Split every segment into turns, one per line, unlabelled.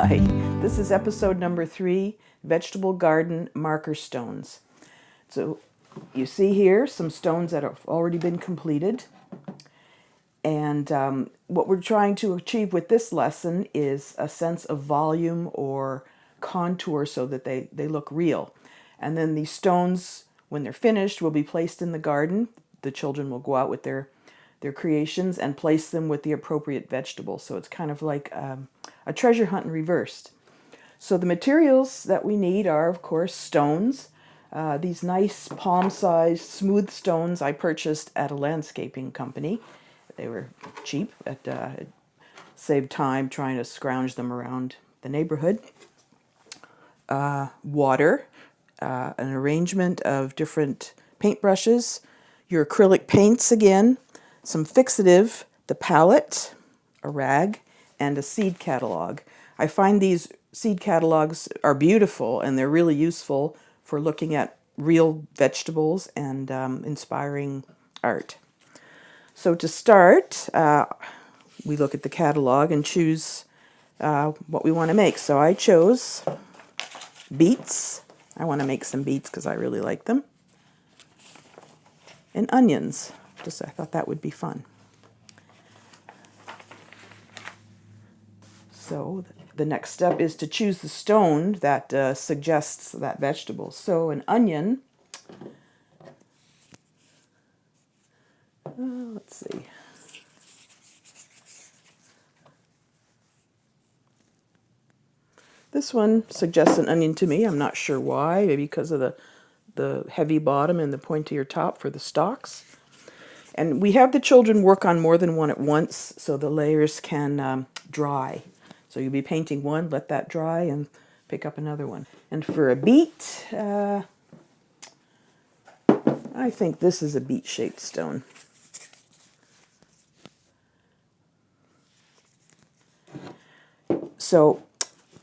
Hi, this is episode number 3, Vegetable Garden Marker Stones. So you see here some stones that have already been completed. And what we're trying to achieve with this lesson is a sense of volume or contour so that they look real. And then these stones, when they're finished, will be placed in the garden. The children will go out with their creations and place them with the appropriate vegetables. So it's kind of like a treasure hunt in reversed. So the materials that we need are, of course, stones. These nice palm-sized smooth stones I purchased at a landscaping company. They were cheap. It saved time trying to scrounge them around the neighborhood. Water, an arrangement of different paintbrushes, your acrylic paints again, some fixative, the palette, a rag, and a seed catalog. I find these seed catalogs are beautiful and they're really useful for looking at real vegetables and inspiring art. So to start, we look at the catalog and choose what we want to make. So I chose beets. I want to make some beets because I really like them. And onions. I thought that would be fun. So the next step is to choose the stone that suggests that vegetable. So an onion, let's see. This one suggests an onion to me. I'm not sure why, maybe because of the heavy bottom and the pointier top for the stalks. And we have the children work on more than one at once so the layers can dry. So you'll be painting one, let that dry, and pick up another one. And for a beet, I think this is a beet-shaped stone. So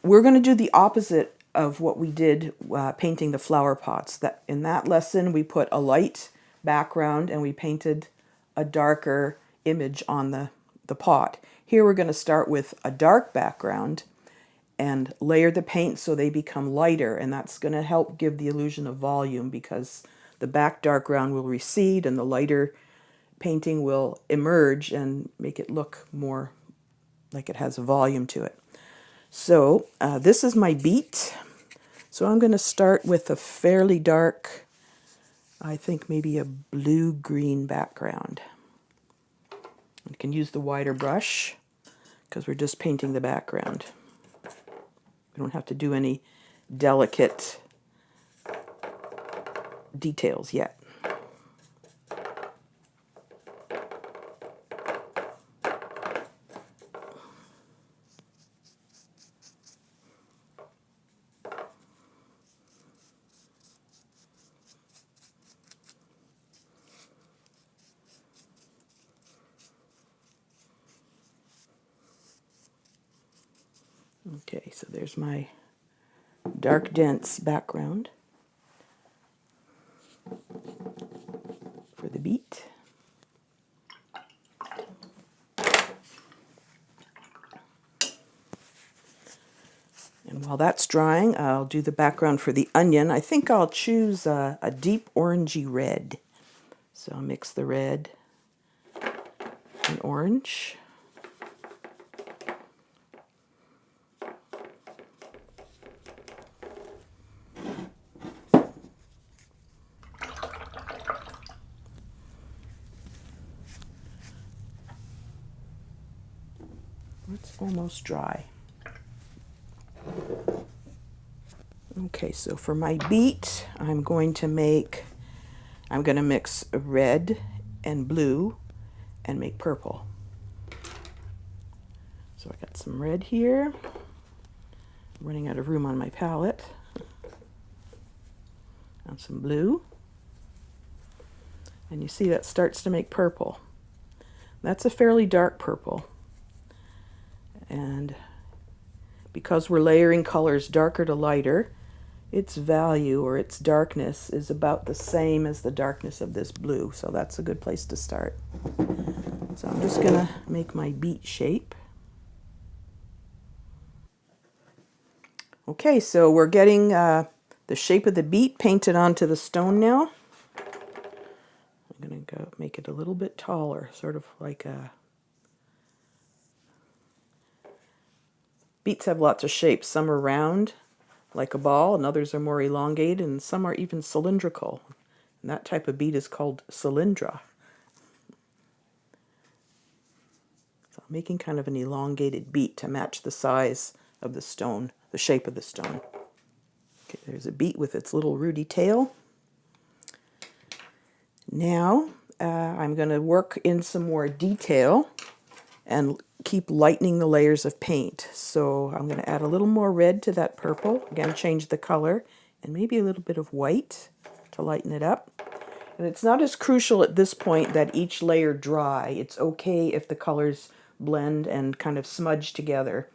we're going to do the opposite of what we did painting the flower pots. In that lesson, we put a light background and we painted a darker image on the pot. Here we're going to start with a dark background and layer the paint so they become lighter, and that's going to help give the illusion of volume because the back dark ground will recede and the lighter painting will emerge and make it look more like it has a volume to it. So this is my beet. So I'm going to start with a fairly dark, I think maybe a blue-green background. You can use the wider brush because we're just painting the background. We don't have to do any delicate details yet. Okay, so there's my dark, dense background for the beet. And while that's drying, I'll do the background for the onion. I think I'll choose a deep orangey red. So I'll mix the red and orange. It's almost dry. Okay, so for my beet, I'm going to mix red and blue and make purple. So I got some red here. I'm running out of room on my palette. And some blue. And you see that starts to make purple. That's a fairly dark purple. And because we're layering colors darker to lighter, its value or its darkness is about the same as the darkness of this blue. So that's a good place to start. So I'm just going to make my beet shape. Okay, so we're getting the shape of the beet painted onto the stone now. I'm going to go make it a little bit taller, sort of like a... Beets have lots of shapes. Some are round, like a ball, and others are more elongated, and some are even cylindrical. And that type of beet is called cylindra. So I'm making kind of an elongated beet to match the size of the stone, the shape of the stone. Okay, there's a beet with its little rooty tail. Now I'm going to work in some more detail and keep lightening the layers of paint. So I'm going to add a little more red to that purple. Again, change the color, and maybe a little bit of white to lighten it up. And it's not as crucial at this point that each layer dry. It's okay if the colors blend and kind of smudge together.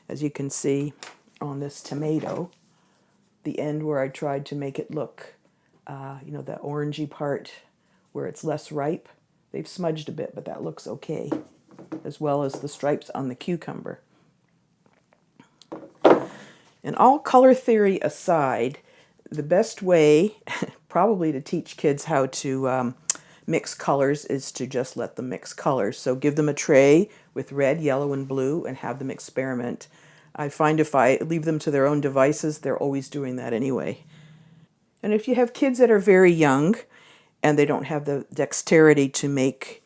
As you can see on this tomato, the end where I tried to make it look, the orangey part where it's less ripe, they've smudged a bit, but that looks okay, as well as the stripes on the cucumber. And all color theory aside, the best way probably to teach kids how to mix colors is to just let them mix colors. So give them a tray with red, yellow, and blue and have them experiment. I find if I leave them to their own devices, they're always doing that anyway. And if you have kids that are very young and they don't have the dexterity to make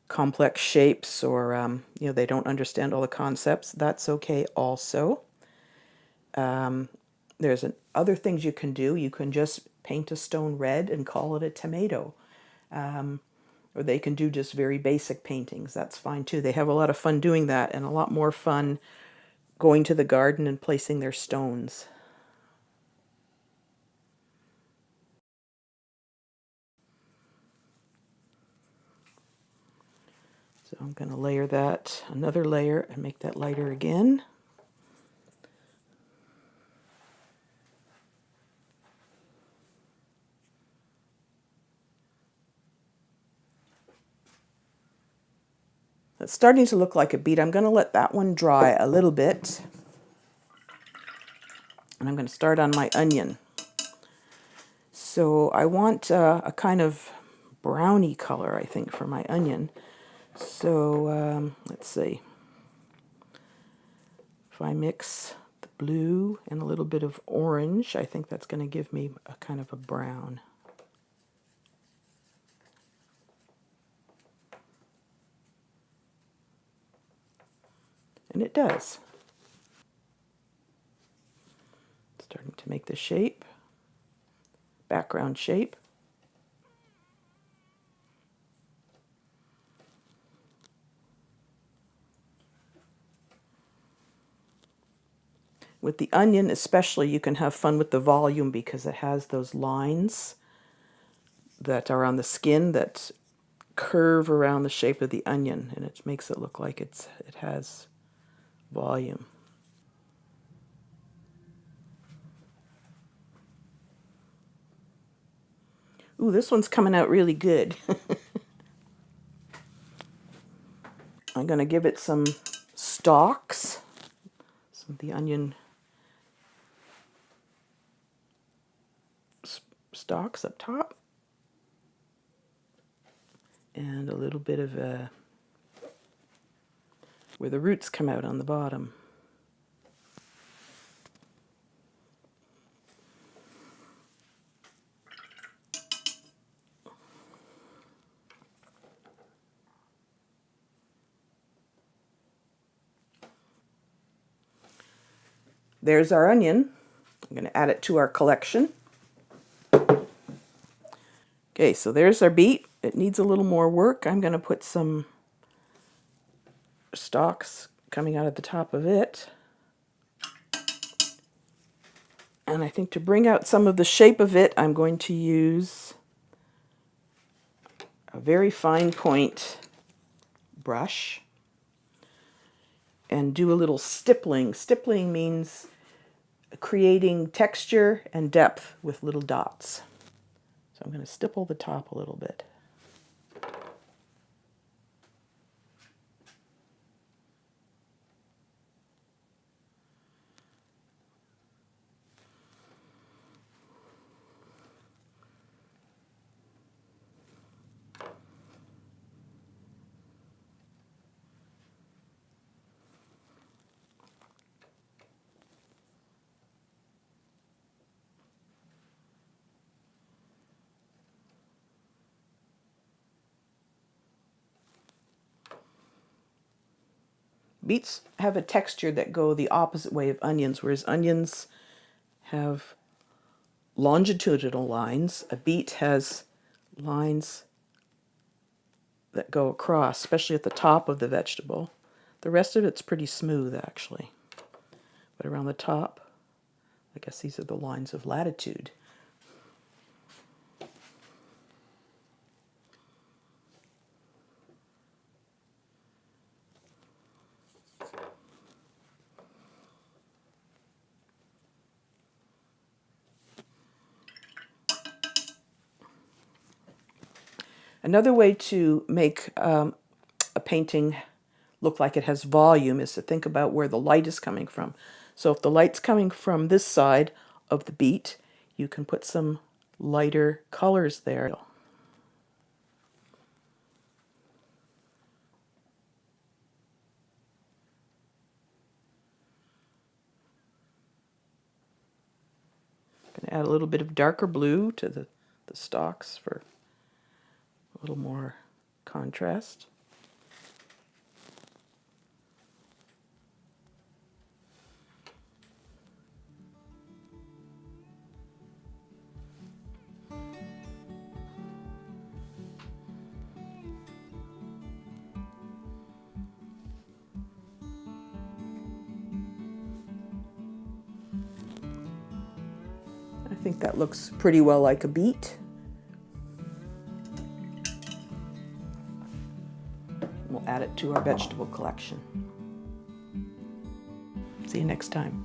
complex shapes, or they don't understand all the concepts, that's okay also. There's other things you can do. You can just paint a stone red and call it a tomato. Or they can do just very basic paintings. That's fine too. They have a lot of fun doing that, and a lot more fun going to the garden and placing their stones. So I'm going to layer that, another layer, and make that lighter again. It's starting to look like a beet. I'm going to let that one dry a little bit. And I'm going to start on my onion. So I want a kind of browny color, I think, for my onion. So let's see. If I mix the blue and a little bit of orange, I think that's going to give me a kind of a brown. And it does. Starting to make the shape, background shape. With the onion especially, you can have fun with the volume because it has those lines that are on the skin that curve around the shape of the onion, and it makes it look like it has volume. Ooh, this one's coming out really good. I'm going to give it some stalks, some of the onion stalks up top, and a little bit of where the roots come out on the bottom. There's our onion. I'm going to add it to our collection. Okay, so there's our beet. It needs a little more work. I'm going to put some stalks coming out at the top of it. And I think to bring out some of the shape of it, I'm going to use a very fine point brush and do a little stippling. Stippling means creating texture and depth with little dots. So I'm going to stipple the top a little bit. Beets have a texture that go the opposite way of onions, whereas onions have longitudinal lines. A beet has lines that go across, especially at the top of the vegetable. The rest of it's pretty smooth, actually. But around the top, I guess these are the lines of latitude. Another way to make a painting look like it has volume is to think about where the light is coming from. So if the light's coming from this side of the beet, you can put some lighter colors there. I'm going to add a little bit of darker blue to the stalks for a little more contrast. I think that looks pretty well like a beet. We'll add it to our vegetable collection. See you next time.